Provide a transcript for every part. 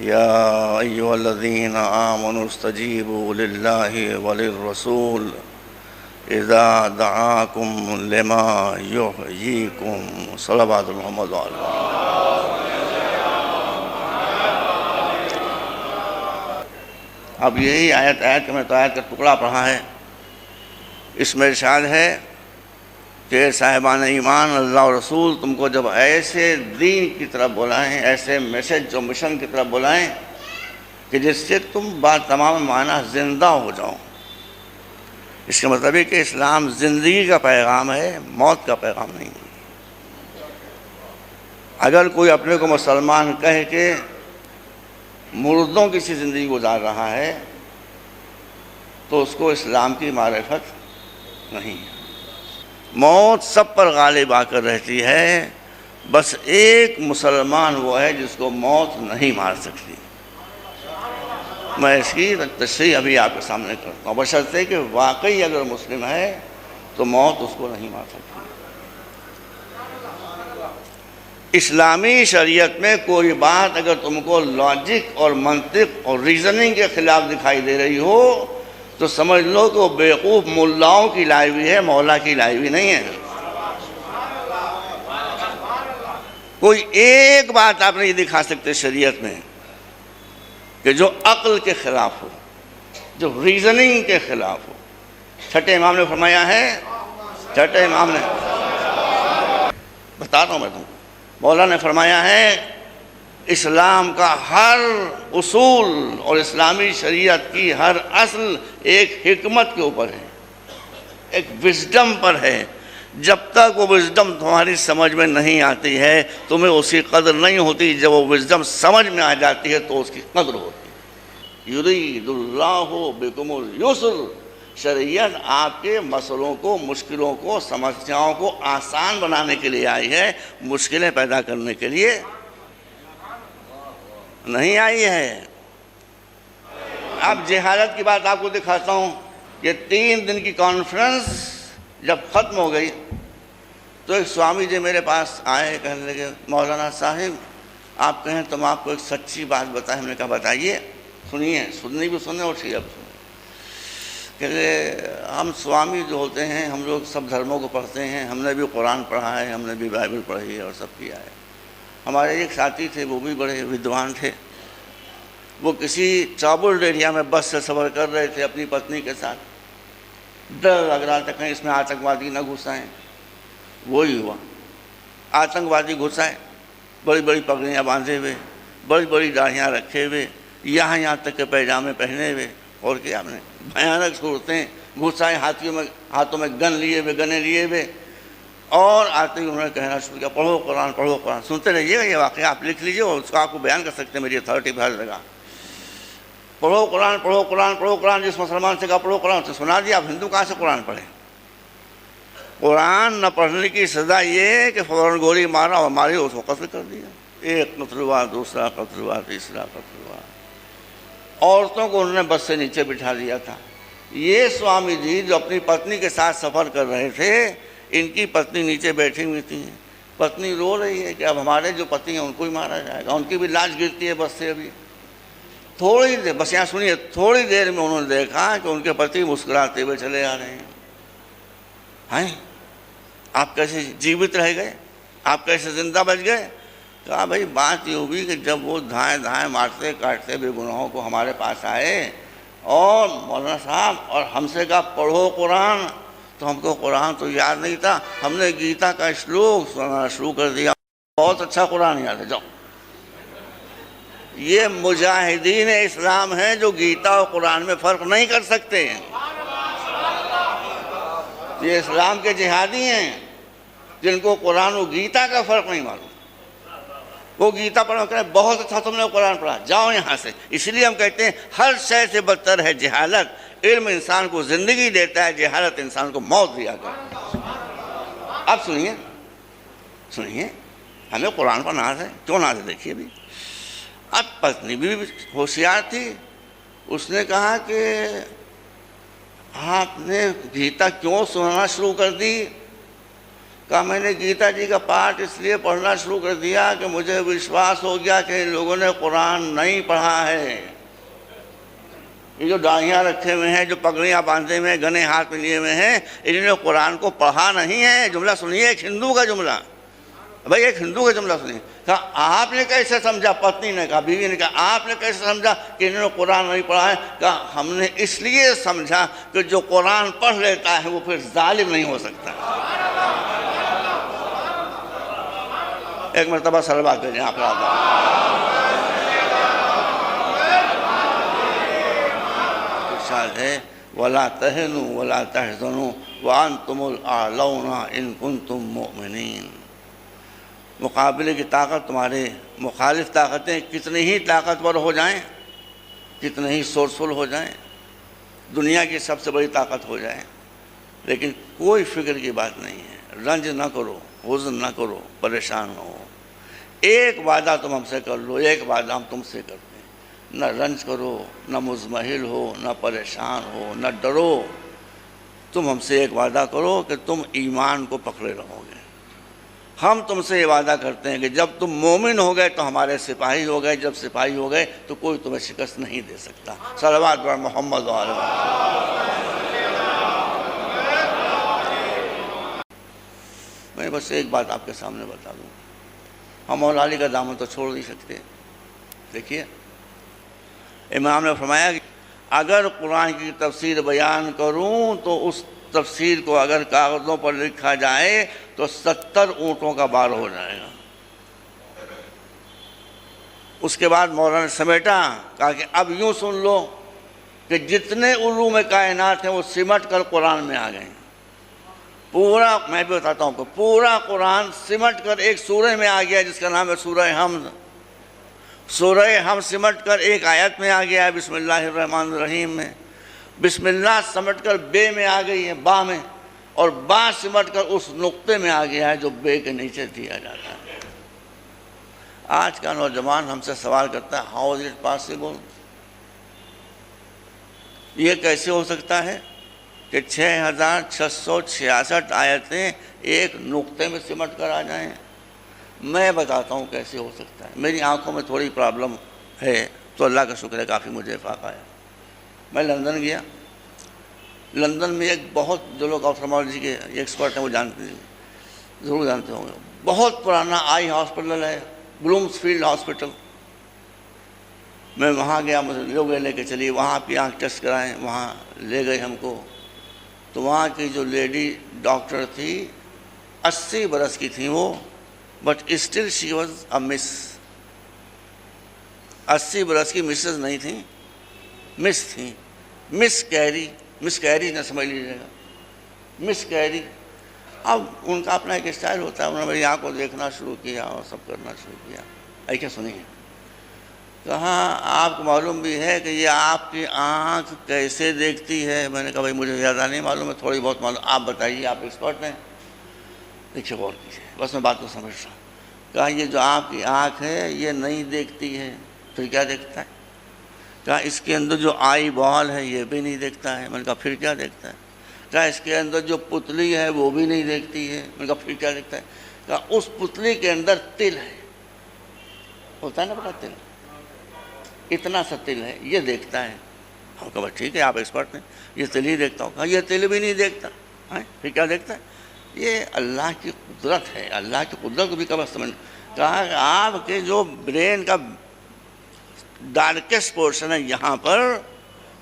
يا أيها الذين آمنوا استجيبوا لله وللرسول إذا دعاكم لما يحييكم صلوات محمد علیہ۔ اب یہی آیت کہ میں تو آیت کا ٹکڑا پڑھا ہے، اس میں ارشاد ہے کہ صاحبان ایمان اللہ اور رسول تم کو جب ایسے دین کی طرف بلائیں، ایسے میسج اور مشن کی طرف بلائیں کہ جس سے تم بعد تمام معنی زندہ ہو جاؤ۔ اس کا مطلب ہے کہ اسلام زندگی کا پیغام ہے، موت کا پیغام نہیں۔ اگر کوئی اپنے کو مسلمان کہہ کے مردوں کی سی زندگی گزار رہا ہے تو اس کو اسلام کی معرفت نہیں ہے۔ موت سب پر غالب آ کر رہتی ہے، بس ایک مسلمان وہ ہے جس کو موت نہیں مار سکتی۔ میں اس کی تشریح ابھی آپ کے سامنے کرتا ہوں، بشرطے کہ واقعی اگر مسلم ہے تو موت اس کو نہیں مار سکتی۔ اسلامی شریعت میں کوئی بات اگر تم کو لاجک اور منطق اور ریزننگ کے خلاف دکھائی دے رہی ہو تو سمجھ لو کہ وہ بیوقوف ملاؤں کی لائی ہوئی ہے، مولا کی لائی ہوئی نہیں ہے۔ کوئی ایک بات آپ نہیں دکھا سکتے شریعت میں کہ جو عقل کے خلاف ہو، جو ریزننگ کے خلاف ہو۔ چھٹے امام نے فرمایا ہے، چھٹے امام نے بتاتا ہوں میں تم کو، مولا نے فرمایا ہے اسلام کا ہر اصول اور اسلامی شریعت کی ہر اصل ایک حکمت کے اوپر ہے، ایک وزڈم پر ہے۔ جب تک وہ وزڈم تمہاری سمجھ میں نہیں آتی ہے تمہیں اس کی قدر نہیں ہوتی، جب وہ وزڈم سمجھ میں آ جاتی ہے تو اس کی قدر ہوتی ہے۔ یرید اللہ بکم الیسر، شریعت آپ کے مسئلوں کو، مشکلوں کو، سمسیاؤں کو آسان بنانے کے لیے آئی ہے، مشکلیں پیدا کرنے کے لیے نہیں آئی ہے۔ اب جہالت کی بات آپ کو دکھاتا ہوں۔ یہ 3 دن کی کانفرنس جب ختم ہو گئی تو ایک سوامی جی میرے پاس آئے، کہنے لگے مولانا صاحب آپ کہیں تو ہم آپ کو ایک سچی بات بتائیں۔ ہم نے کہا بتائیے، سنیے، سننی بھی سنیں اور ٹھیک سنیں۔ کہ ہم سوامی جو ہوتے ہیں ہم لوگ سب دھرموں کو پڑھتے ہیں، ہم نے بھی قرآن پڑھا ہے، ہم نے بھی بائبل پڑھی ہے اور سب کیا ہے۔ ہمارے ایک ساتھی تھے، وہ بھی بڑے ودوان تھے، وہ کسی ٹربلڈ ایریا میں بس سے سفر کر رہے تھے اپنی پتنی کے ساتھ۔ ڈر لگ رہا تھا کہیں اس میں آتنکوادی نہ گھس آئیں۔ وہی ہوا، آتنکوادی گھس آئے، بڑی بڑی پگڑیاں باندھے ہوئے، بڑی بڑی داڑھیاں رکھے ہوئے، یہاں تک کہ پیجامے پہنے ہوئے، اور کیا ہم نے بھیانک صورتیں، گھس آئے، ہاتھوں میں گن لیے ہوئے، گنے لیے ہوئے، اور آتے ہی انہوں نے کہنا شروع کیا پڑھو قرآن، پڑھو قرآن۔ سنتے رہیے گا، یہ واقعہ آپ لکھ لیجیے اور اس کو آپ کو بیان کر سکتے ہیں، میری اتھارٹی پہ ہر جگہ۔ پڑھو قرآن، پڑھو قرآن، پڑھو قرآن۔ جس مسلمان سے کہا پڑھو قرآن، اسے سنا دیا۔ اب ہندو کہاں سے قرآن پڑھے؟ قرآن نہ پڑھنے کی سزا یہ ہے کہ فوراً گولی مارا اور ماری، اس کو قتل کر دیا۔ ایک قتل ہوا، دوسرا قتل ہوا، تیسرا قتل ہوا۔ عورتوں کو انہوں نے بس سے نیچے بٹھا دیا تھا۔ یہ سوامی جی جو اپنی پتنی کے ساتھ سفر کر رہے تھے، ان کی پتنی نیچے بیٹھی ہوئی تھی، پتنی رو رہی ہے کہ اب ہمارے جو پتی ہیں ان کو ہی مارا جائے گا، ان کی بھی لاش گرتی ہے بس سے۔ ابھی تھوڑی دیر، بس یہاں سنیے، تھوڑی دیر میں انہوں نے دیکھا کہ ان کے پتی مسکراتے ہوئے چلے آ رہے ہیں۔ آپ کیسے جیوت رہ گئے؟ آپ کیسے زندہ بچ گئے؟ کہا بھائی بات یہ ہوئی کہ جب وہ دھائیں دھائیں مارتے کاٹتے بے گناہوں کو ہمارے پاس آئے اور مولانا صاحب اور ہم سے کہا پڑھو قرآن، تو ہم کو قرآن تو یاد نہیں تھا، ہم نے گیتا کا شلوک سننا شروع کر دیا۔ بہت اچھا قرآن یاد ہے، جاؤ۔ یہ مجاہدین اسلام ہیں جو گیتا اور قرآن میں فرق نہیں کر سکتے۔ یہ اسلام کے جہادی ہیں جن کو قرآن و گیتا کا فرق نہیں معلوم۔ وہ گیتا پڑھو کہ بہت اچھا تم نے قرآن پڑھا، جاؤ یہاں سے۔ اس لیے ہم کہتے ہیں ہر شے سے بدتر ہے جہالت۔ علم انسان کو زندگی دیتا ہے، جہالت انسان کو موت دیا کرتا ہے۔ اب سنیے، ہمیں قرآن پر ناز ہے، کیوں ناز ہے دیکھیے بھی۔ اب پتنی بھی ہوشیار تھی، اس نے کہا کہ آپ نے گیتا کیوں سننا شروع کر دی؟ کہا میں نے گیتا جی کا پاٹھ اس لیے پڑھنا شروع کر دیا کہ مجھے وشواس ہو گیا کہ ان لوگوں نے قرآن نہیں پڑھا ہے۔ یہ جو داڑھیاں رکھے ہوئے ہیں، جو پگڑیاں باندھے ہوئے ہیں، گنے ہاتھ میں لیے ہوئے ہیں، انہوں نے قرآن کو پڑھا نہیں ہے۔ جملہ سنیے، ایک ہندو کا جملہ، بھائی ایک ہندو کا جملہ سنیے۔ کہا آپ نے کیسے سمجھا؟ پتنی نے کہا، بیوی نے کہا آپ نے کیسے سمجھا کہ انہوں نے قرآن نہیں پڑھا ہے؟ کہا ہم نے اس لیے سمجھا کہ جو قرآن پڑھ لیتا ہے وہ پھر ظالم نہیں ہو سکتا۔ ایک مرتبہ صلوات بھیجیں آپ راضا۔ ارشاد ہے وَلَا تَهِنُوا وَلَا تَحْزَنُوا وَأَنْتُمُ الْأَعْلَوْنَ إِن كُنتُم مُؤْمِنِينَ۔ مقابلے کی طاقت، تمہارے مخالف طاقتیں کتنی ہی طاقتور ہو جائیں، کتنے ہی سورسفل ہو جائیں، دنیا کی سب سے بڑی طاقت ہو جائیں، لیکن کوئی فکر کی بات نہیں ہے۔ رنج نہ کرو، حزن نہ کرو، پریشان نہ ہو۔ ایک وعدہ تم ہم سے کر لو، ایک وعدہ ہم تم سے کرتے ہیں، نہ رنج کرو، نہ مزمحل ہو، نہ پریشان ہو، نہ ڈرو۔ تم ہم سے ایک وعدہ کرو کہ تم ایمان کو پکڑے رہو گے۔ ہم تم سے یہ وعدہ کرتے ہیں کہ جب تم مومن ہو گئے تو ہمارے سپاہی ہو گئے، جب سپاہی ہو گئے تو کوئی تمہیں شکست نہیں دے سکتا۔ صلوات بر محمد و آل محمد۔ میں بس ایک بات آپ کے سامنے بتا دوں، ہم مولا علی کا دامن تو چھوڑ نہیں سکتے۔ دیکھیے امام نے فرمایا کہ اگر قرآن کی تفسیر بیان کروں تو اس تفسیر کو اگر کاغذوں پر لکھا جائے تو 70 اونٹوں کا بار ہو جائے گا۔ اس کے بعد مولانا نے سمیٹا، کہا کہ اب یوں سن لو کہ جتنے علوم کائنات ہیں وہ سمٹ کر قرآن میں آ گئے ہیں۔ پورا، میں بھی بتاتا ہوں کہ پورا قرآن سمٹ کر ایک سورہ میں آ گیا جس کا نام ہے سورہ حمد۔ سورہ حمد سمٹ کر ایک آیت میں آ گیا ہے، بسم اللہ الرحمن الرحیم میں۔ بسم اللہ سمٹ کر بے میں آ گئی ہے، با میں، اور با سمٹ کر اس نقطے میں آ گیا ہے جو بے کے نیچے دیا جاتا ہے۔ آج کا نوجوان ہم سے سوال کرتا ہے ہاؤ از اٹ پاسبل، یہ کیسے ہو سکتا ہے کہ 6666 آیتیں ایک نقطے میں سمٹ کر آ جائیں؟ میں بتاتا ہوں کیسے ہو سکتا ہے۔ میری آنکھوں میں تھوڑی پرابلم ہے تو اللہ کا شکر ہے کافی مجھے افاقہ ہے۔ میں لندن گیا، لندن میں ایک بہت، جو لوگ آپتھالمالوجی کے ایکسپرٹ ہیں وہ جانتے ہیں، ضرور جانتے ہوں گے، بہت پرانا آئی ہاسپٹل ہے، بلومز فیلڈ ہاسپٹل۔ میں وہاں گیا، مجھے لوگ لے کے چلیے وہاں پہ آنکھ ٹیسٹ کرائیں، وہاں لے گئے ہم کو۔ تو وہاں کی جو لیڈی ڈاکٹر تھی 80 برس کی تھیں وہ، but still she was a miss. 80 برس کی مسز نہیں تھیں، مس تھیں، مس کیری، مس کیری نہ سمجھ لیجیے گا، مس کیری۔ اب ان کا اپنا ایک اسٹائل ہوتا ہے، انہوں نے میری آنکھ کو دیکھنا شروع کیا اور سب کرنا شروع کیا۔ ایسے سنیے، کہاں آپ کو معلوم بھی ہے کہ یہ آپ کی آنکھ کیسے دیکھتی ہے؟ میں نے کہا بھائی مجھے زیادہ نہیں معلوم ہے، تھوڑی بہت معلوم، آپ بتائیے، آپ ایکسپرٹ ہیں۔ دیکھیے غور کیجیے، بس میں بات کو سمجھ رہا ہوں۔ کہا یہ جو آپ کی آنکھ ہے یہ نہیں دیکھتی ہے، پھر کیا دیکھتا ہے؟ کہا اس کے اندر جو آئی بال ہے یہ بھی نہیں دیکھتا ہے۔ میں نے کہا پھر کیا دیکھتا ہے؟ کہا اس کے اندر جو پتلی ہے وہ بھی نہیں دیکھتی ہے۔ میں نے کہا پھر کیا دیکھتا ہے؟ کہا اس پتلی کے اندر تل ہے، ہوتا ہے نا بڑا تل، اتنا سا تل ہے، یہ دیکھتا ہے۔ ہم کہا ٹھیک ہے آپ ایکسپرٹ ہیں، یہ تل ہی دیکھتا ہوں۔ کہا یہ تل بھی نہیں دیکھتا، پھر کیا دیکھتا ہے؟ یہ اللہ کی قدرت ہے، اللہ کی قدرت کو بھی کب سمجھ۔ کہا کہ آپ کے جو برین کا ڈارکسٹ پورشن ہے یہاں پر،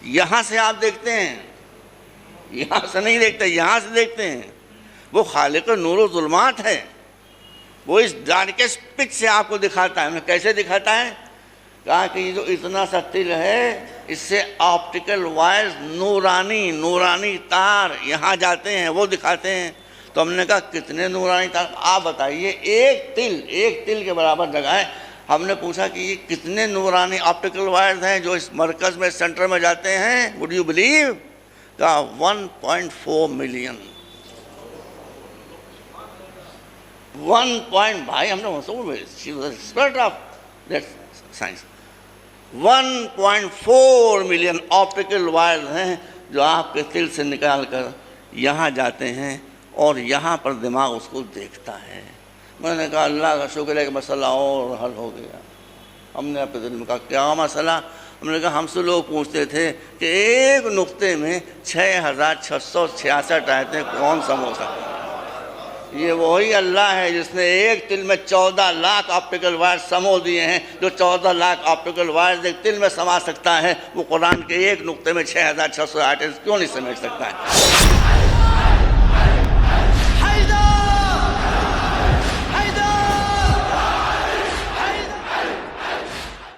یہاں سے آپ دیکھتے ہیں، یہاں سے نہیں دیکھتے، یہاں سے دیکھتے ہیں۔ وہ خالق نور و ظلمات ہے، وہ اس ڈارکسٹ پچ سے آپ کو دکھاتا ہے۔ کیسے دکھاتا ہے؟ کہا کہ یہ جو اتنا سا تل ہے اس سے آپٹیکل وائرز، نورانی تار یہاں جاتے ہیں، وہ دکھاتے ہیں۔ تو ہم نے کہا کتنے نورانی تار؟ آپ بتائیے، ایک تل کے برابر جگہ ہے۔ ہم نے پوچھا کہ یہ کتنے نورانی آپٹیکل وائرز ہیں جو اس مرکز میں، سینٹر میں جاتے ہیں؟ Would you believe? کہا 1.4 ملین۔ بھائی ہم نے سائنس 1.4 ملین آپٹیکل وائرز ہیں جو آپ کے تل سے نکال کر یہاں جاتے ہیں اور یہاں پر دماغ اس کو دیکھتا ہے۔ میں نے کہا اللہ کا شکر ہے کہ مسئلہ اور حل ہو گیا۔ ہم نے اپنے دل میں کہا کیا مسئلہ؟ ہم نے کہا ہم سے لوگ پوچھتے تھے کہ ایک نقطے میں 6666 آیتیں کون سمو سکتے ہیں؟ یہ وہی اللہ ہے جس نے ایک تل میں 14 لاکھ آپٹیکل وائر سمو دیے ہیں۔ جو 14 لاکھ آپٹیکل وائر ایک تل میں سما سکتا ہے، وہ قرآن کے ایک نقطے میں 6600 آیتیں کیوں نہیں سمیٹ سکتا ہے؟